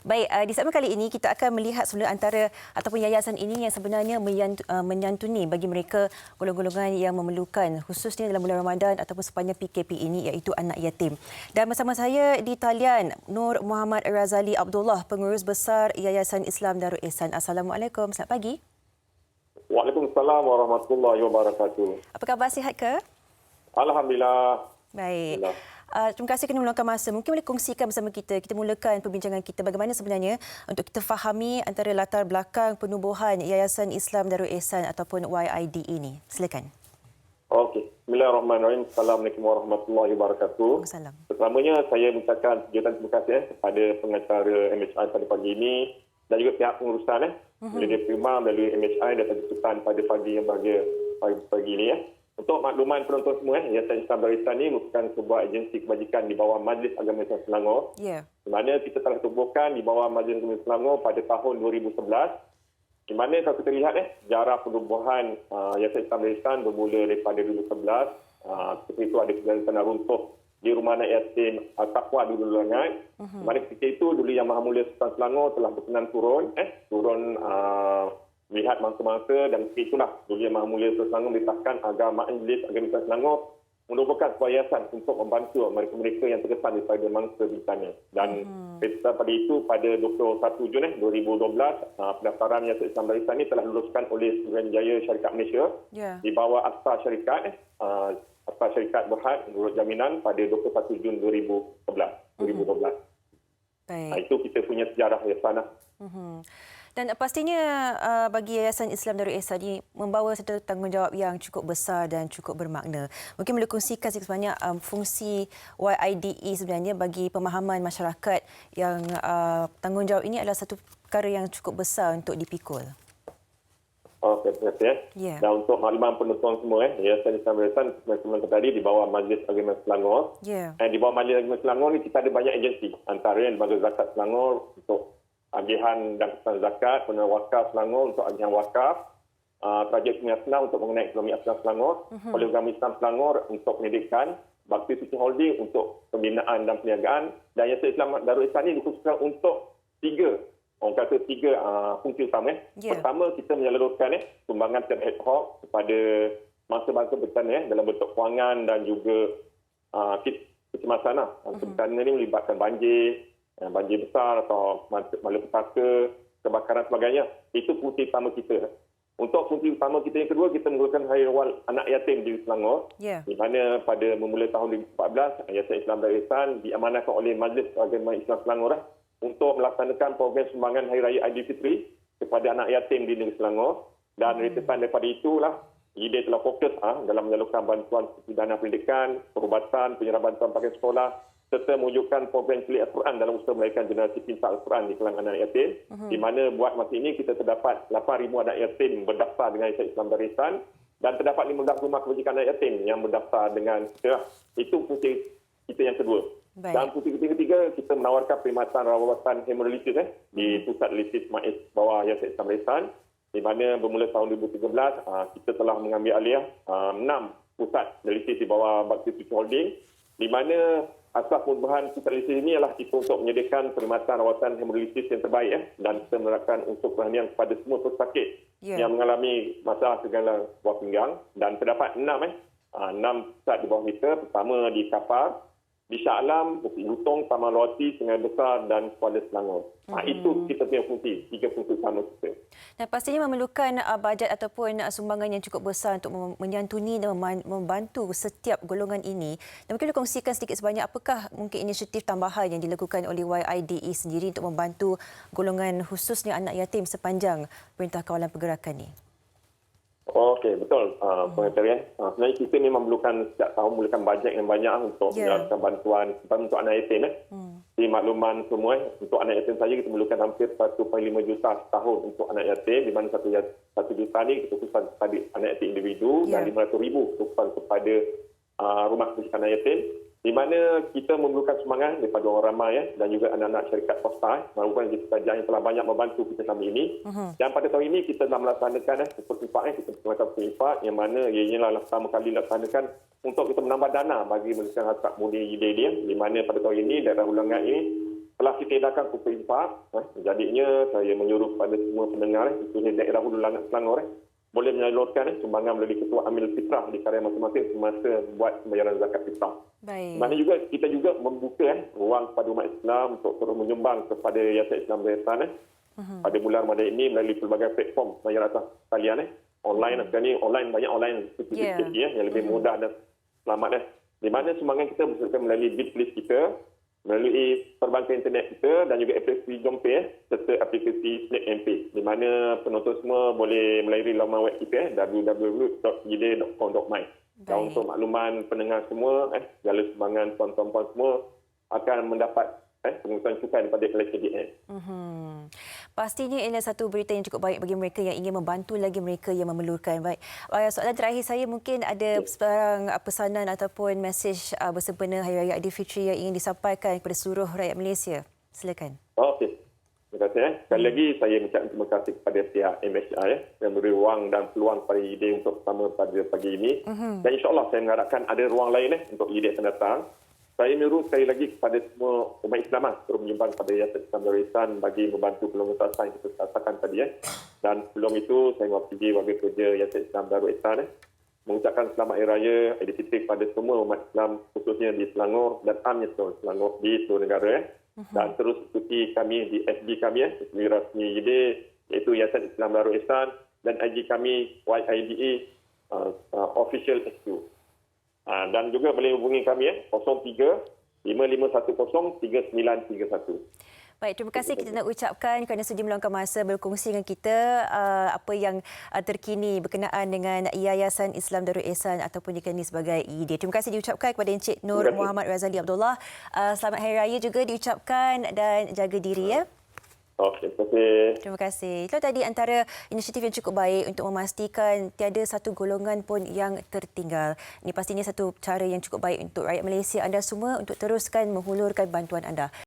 Baik, di segmen kali ini kita akan melihat sebenarnya antara ataupun yayasan ini yang sebenarnya menyantuni bagi mereka golongan-golongan yang memerlukan khususnya dalam bulan Ramadan ataupun sepanjang PKP ini iaitu anak yatim. Dan bersama saya di talian Nur Muhammad Razali Abdullah, Pengurus Besar Yayasan Islam Darul Ihsan. Assalamualaikum, selamat pagi. Waalaikumsalam warahmatullahi wabarakatuh. Apa khabar, sihat ke? Alhamdulillah. Baik. Terima kasih kerana meluangkan masa. Mungkin boleh kongsikan bersama kita. Kita mulakan perbincangan kita bagaimana sebenarnya untuk kita fahami antara latar belakang penubuhan Yayasan Islam Darul Ihsan ataupun YID ini. Silakan. Okey. Bismillahirrahmanirrahim. Assalamualaikum warahmatullahi wabarakatuh. Waalaikumsalam. Pertamanya saya mengucapkan terima kasih kepada pengacara MHI pada pagi ini dan juga pihak pengurusan boleh diterima melalui MHI dan keputusan pada pagi yang bahagia pagi ini Untuk makluman penonton semua, Yayasan Islam Darul Ihsan ini merupakan sebuah agensi kebajikan di bawah Majlis Agama Islam Selangor. Di mana kita telah tubuhkan di bawah Majlis Agama Islam Selangor pada tahun 2011. Di mana kalau kita lihat sejarah penubuhan Yayasan Islam Darul Ihsan bermula daripada 2011. Seperti itu ada kejadian tanah runtuh di rumah anak yatim Al-Taqwa di Hulu Langat. Di mana ketika itu dulu Yang Maha Mulia Sultan Selangor telah berkenan turun melihat mangsa-mangsa dan itulah dulu Yang Maha Mulia Sultan Selangor merintahkan agar Majlis Agama Islam Selangor menubuhkan sebuah yayasan untuk membantu mereka-mereka yang terkesan daripada mangsa bencana. Dan pada itu pada 21 Jun 2012 pendaftaran Yayasan Islam Darul Ihsan ini telah diluluskan oleh Suruhanjaya Syarikat Malaysia di bawah Akta Syarikat Akta Syarikat Berhad menurut jaminan pada 21 Jun 2012. Itu kita punya sejarah yayasan. Dan pastinya bagi Yayasan Islam Darul Ihsan ini membawa satu tanggungjawab yang cukup besar dan cukup bermakna. Mungkin boleh kongsikan sebenarnya fungsi YIDE sebenarnya bagi pemahaman masyarakat yang tanggungjawab ini adalah satu perkara yang cukup besar untuk dipikul. Okey, terima kasih. Dan untuk makluman penonton semua, Yayasan Islam Darul Ihsan seperti tadi di bawah Majlis Agama Selangor. Di bawah Majlis Agama Selangor ni kita ada banyak agensi. Antara yang Lembaga Zakat Selangor untuk agihan dan kesan zakat, Penerima Wakaf Selangor untuk agihan wakaf, Projek Ekonomi Asnaf untuk mengenai ekonomi asnaf Selangor, Oleh Agama Islam Selangor untuk pendidikan, Bakti Suci Holding untuk pembinaan dan perniagaan, dan Yayasan Islam Darul Ihsan ini dikhususkan untuk tiga fungsi utama. Pertama, kita menyalurkan sumbangan secara ad hoc kepada mangsa-mangsa bencana dalam bentuk kewangan dan juga kecemasan. Bencana ini melibatkan banjir besar atau malapetaka, kebakaran sebagainya. Itu fungsi utama kita. Untuk fungsi utama kita yang kedua, kita menggunakan Hari Awal Anak Yatim di Selangor. Di mana pada memulai tahun 2014, Yayasan Islam Darul Ihsan diamanahkan oleh Majlis Agama Islam Selangor untuk melaksanakan program sumbangan Hari Raya Aidilfitri kepada anak yatim di negeri Selangor. Dan ritesan daripada itulah, IDE telah fokus dalam menyalurkan bantuan dana pendidikan, perubatan, penyerahan bantuan pakaian sekolah, serta mewujudkan program celik Al-Quran dalam usaha melahirkan generasi pintar Al-Quran di kalangan anak yatim. Di mana buat masa ini kita terdapat 8,000 anak yatim berdaftar dengan Yayasan Islam Darul Ihsan dan terdapat 15 rumah kebajikan anak yatim yang berdaftar dengan kita. Itu fungsi kita yang kedua. Dan fungsi ketiga, kita menawarkan perkhidmatan rawatan hemodialisis di Pusat Dialisis MAIS bawah Yayasan Islam Darul Ihsan. Di mana bermula tahun 2013, kita telah mengambil alih 6 pusat dialisis di bawah Bakti Suci Holding. Di mana asas perubahan pusat dialisis ini adalah kita untuk menyediakan perkhidmatan rawatan hemodialisis yang terbaik dan kita menerapkan unsur perhatian kepada semua pesakit yang mengalami masalah kegalan buah pinggang. Dan terdapat 6 pusat di bawah kita. Pertama di Kapar, di Shah Alam, Bukit Lutong, Taman Lawati, Sungai Besar dan Kuala Selangor. Itu kita punya fungsi, 3 fungsi utama kita. Dan pastinya memerlukan bajet ataupun sumbangan yang cukup besar untuk menyantuni dan membantu setiap golongan ini. Dan mungkin boleh kongsikan sedikit sebanyak apakah mungkin inisiatif tambahan yang dilakukan oleh YIDE sendiri untuk membantu golongan khususnya anak yatim sepanjang Perintah Kawalan Pergerakan ini? Okey, betul pengertian. Sebenarnya kita memang setiap tahun memerlukan bajet yang banyak untuk menyalurkan bantuan untuk anak yatim. Di makluman semua, untuk anak yatim saja kita memerlukan hampir 1.5 juta setahun untuk anak yatim, di mana 1 juta ni kita khususkan kepada anak yatim individu dan 500,000 khususkan kepada rumah kebajikan anak yatim. Di mana kita memerlukan sumbangan daripada orang ramai dan juga anak-anak syarikat swasta merupakan kerajaan yang telah banyak membantu kita selama ini. Dan pada tahun ini kita telah melaksanakan seperti kita melaksanakan infak yang mana ialah pertama kali dilaksanakan untuk kita menambah dana bagi menyelesaikan hasrat mulia IDE, di mana pada tahun ini daerah Hulu Langat ini telah kita edarkan pukul 4. Jadinya saya menyuruh kepada semua pendengar, khususnya daerah Hulu Langat Selangor, boleh menyalurkan sumbangan melalui Ketua Amil Fitrah di karya masing-masing semasa buat pembayaran zakat fitrah. Baik. Mana juga kita juga membuka ruang kepada umat Islam untuk terus menyumbang kepada Yayasan Islam Darul Ihsan pada bulan Ramadan ini melalui pelbagai platform mayoritas sekalian online. Sekarang ni online, banyak online sikit-sikit yang lebih mudah dan selamat. Di mana sumbangan kita bersama melalui Bitlist kita, melalui perbankan internet kita dan juga aplikasi Jompay serta aplikasi Snack MP, di mana penonton semua boleh melalui laman web kita www.id.com.my. Dan untuk makluman pendengar semua, segala sumbangan tuan-tuan semua akan mendapat pengurusan cukai daripada LHDN. Pastinya ini satu berita yang cukup baik bagi mereka yang ingin membantu lagi mereka yang memerlukan. Baik, soalan terakhir saya, mungkin ada sebarang pesanan ataupun mesej bersempena Hari Raya Aidilfitri yang ingin disampaikan kepada seluruh rakyat Malaysia. Silakan. Okey. Terima kasih. Sekali lagi saya mengucapkan terima kasih kepada pihak MHI yang memberi ruang dan peluang kepada IDD untuk bersama pada pagi ini. Dan insya-Allah saya mengharapkan ada ruang lain untuk IDD akan datang. Saya menyuruh sekali lagi kepada semua umat Islam terus menyumbang kepada Yayasan Islam Darul Ihsan bagi membantu pelongosan yang kita katakan tadi. Dan sebelum itu saya mewakili warga kerja Yayasan Islam Darul Ihsan mengucapkan selamat Hari Raya Aidilfitri kepada semua umat Islam khususnya di Selangor dan amnya Selangor di seluruh negara. Dan terus ikuti kami di FB kami resmi YD iaitu Yayasan Islam Darul Ihsan dan IG kami YIDE Official SQ. Dan juga boleh hubungi kami 03 5510 3931. Baik, terima kasih kita nak ucapkan kerana sudi meluangkan masa berkongsi dengan kita apa yang terkini berkenaan dengan Yayasan Islam Darul Ihsan ataupun dikenali sebagai IID. Terima kasih diucapkan kepada Encik Nur Muhammad Razali Abdullah. Selamat Hari Raya juga diucapkan dan jaga diri ya. Okey, terima kasih. Terima kasih. Itu tadi antara inisiatif yang cukup baik untuk memastikan tiada satu golongan pun yang tertinggal. Ini pastinya satu cara yang cukup baik untuk rakyat Malaysia anda semua untuk teruskan menghulurkan bantuan anda.